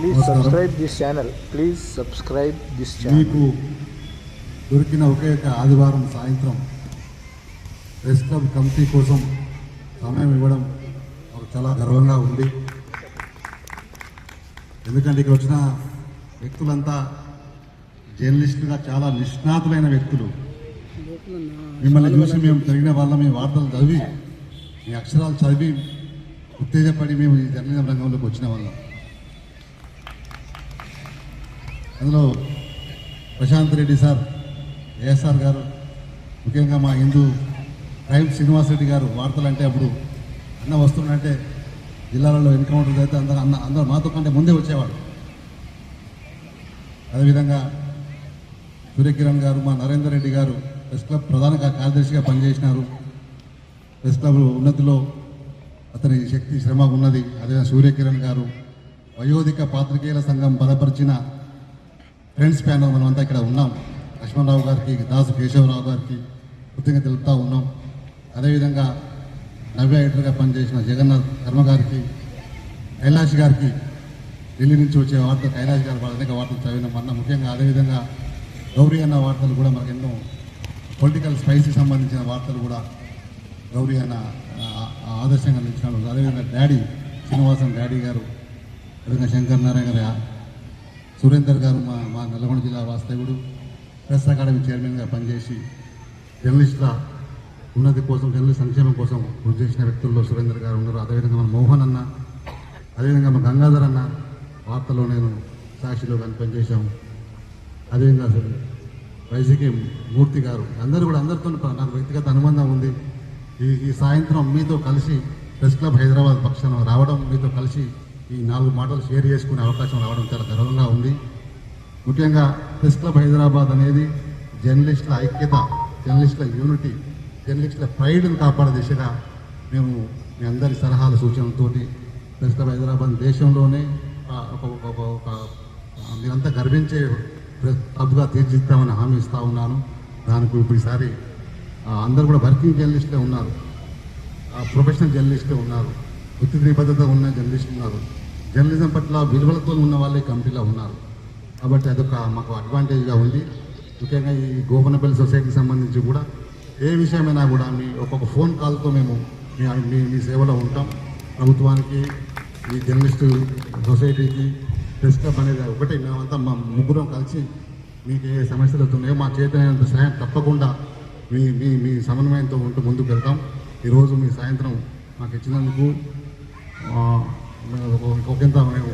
Please subscribe this channel. Please subscribe this channel. మీకు దొరికిన ఒకే ఒక ఆదివారం సాయంత్రం ప్రెస్ క్లబ్ కమిటీ కోసం సమయం ఇవ్వడం నాకు చాలా గర్వంగా ఉంది. ఎందుకంటే ఇక్కడ వచ్చిన వ్యక్తులంతా జర్నలిస్టుగా చాలా నిష్ణాతులైన వ్యక్తులు. మిమ్మల్ని చూసి మేము జరిగిన వాళ్ళ మీ వార్తలు చదివి మీ అక్షరాలు చదివి ఉత్తేజపడి మేము ఈ జర్నలిజం రంగంలోకి వచ్చిన వాళ్ళం. అందులో ప్రశాంత్ రెడ్డి సార్, ఏఎస్ఆర్ గారు, ముఖ్యంగా మా హిందూ క్రైమ్ శ్రీనివాస్ రెడ్డి గారు వార్తలు అంటే అప్పుడు అన్న వస్తుందంటే జిల్లాలలో ఎన్కౌంటర్స్ అయితే అందరూ మాతో కంటే ముందే వచ్చేవాడు. అదేవిధంగా సూర్యకిరణ్ గారు, మా నరేందర్ రెడ్డి గారు ప్రెస్ క్లబ్ ప్రధాన కార్యదర్శిగా పనిచేసినారు. ప్రెస్ క్లబ్ ఉన్నతిలో అతని శక్తి శ్రమ ఉన్నది. అదేవిధంగా సూర్యకిరణ్ గారు వయోధిక పాత్రికేయుల సంఘం బలపరిచిన ఫ్రెండ్స్ ప్యానల్ మనమంతా ఇక్కడ ఉన్నాం. లక్ష్మణరావు గారికి, దాసు కేశవరావు గారికి కృతజ్ఞత తెలుపుతూ ఉన్నాం. అదేవిధంగా నవ్య ఎడిటర్గా పనిచేసిన జగన్నాథ్ కర్మ గారికి, కైలాష్ గారికి, ఢిల్లీ నుంచి వచ్చే వార్తలు కైలాష్ గారు అనేక వార్తలు చదివినాం అన్న. ముఖ్యంగా అదేవిధంగా గౌరీ అన్న వార్తలు కూడా మనకు ఎన్నో పొలిటికల్ స్పైస్కి సంబంధించిన వార్తలు కూడా గౌరీ అన్న ఆదర్శంగా నిలిచినాడు. అదేవిధంగా డాడీ శ్రీనివాసన్ డాడీ గారు, అదేవిధంగా శంకర్ నారాయణ గారు, సురేందర్ గారు మా నల్గొండ జిల్లా వాస్తవుడు, ప్రెస్ అకాడమీ చైర్మన్గా పనిచేసి జర్నలిస్టుల ఉన్నతి కోసం, జర్నలిస్ట్ సంక్షేమం కోసం కృషి చేసిన వ్యక్తుల్లో సురేందర్ గారు ఉన్నారు. అదేవిధంగా మన మోహన్ అన్న, అదేవిధంగా మన గంగాధర్ అన్న వార్తలో నేను సాక్షిలో కానీ పనిచేశాము. అదేవిధంగా వైసీకి మూర్తి గారు, అందరూ కూడా అందరితో నాకు వ్యక్తిగత అనుబంధం ఉంది. ఈ సాయంత్రం మీతో కలిసి ప్రెస్ క్లబ్ హైదరాబాద్ పక్షాన రావడం, మీతో కలిసి ఈ 4 మాటలు షేర్ చేసుకునే అవకాశం రావడం చాలా గర్వంగా ఉంది. ముఖ్యంగా ప్రెస్ క్లబ్ హైదరాబాద్ అనేది జర్నలిస్టుల ఐక్యత, జర్నలిస్టుల యూనిటీ, జర్నలిస్టుల ప్రైడ్ని కాపాడే దిశగా మేము మీ అందరి సలహాల సూచనలతో ప్రెస్ క్లబ్ హైదరాబాద్ దేశంలోనే ఒక మీరంతా గర్వించే క్లబ్గా తీర్చిదిద్దామని హామీ ఇస్తూ ఉన్నాను. దానికి ఇప్పుడు ఈసారి అందరూ కూడా వర్కింగ్ జర్నలిస్టులే ఉన్నారు, ప్రొఫెషనల్ జర్నలిస్టులే ఉన్నారు, వృత్తి నిబద్ధత ఉన్న జర్నలిస్టులు ఉన్నారు, జర్నలిజం పట్ల విలువలతో ఉన్న వాళ్ళే కమిటీలో ఉన్నారు. కాబట్టి అదొక మాకు అడ్వాంటేజ్గా ఉంది. ముఖ్యంగా ఈ గోపనపల్లి సొసైటీకి సంబంధించి కూడా ఏ విషయమైనా కూడా మీ ఒక్కొక్క ఫోన్ కాల్తో మేము మీ సేవలో ఉంటాం. ప్రభుత్వానికి, ఈ జర్నలిస్టు సొసైటీకి, ప్రెస్ క్లబ్ అనేది ఒకటి. మేమంతా మా ముగ్గురం కలిసి మీకు ఏ సమస్యలు అవుతున్నాయో మా చేతనైనంత సహాయం తప్పకుండా మీ సమన్వయంతో ఉంటూ ముందుకు వెళ్తాం. ఈరోజు మీ సాయంత్రం మాకు ఇచ్చినందుకు ఒకంత మేము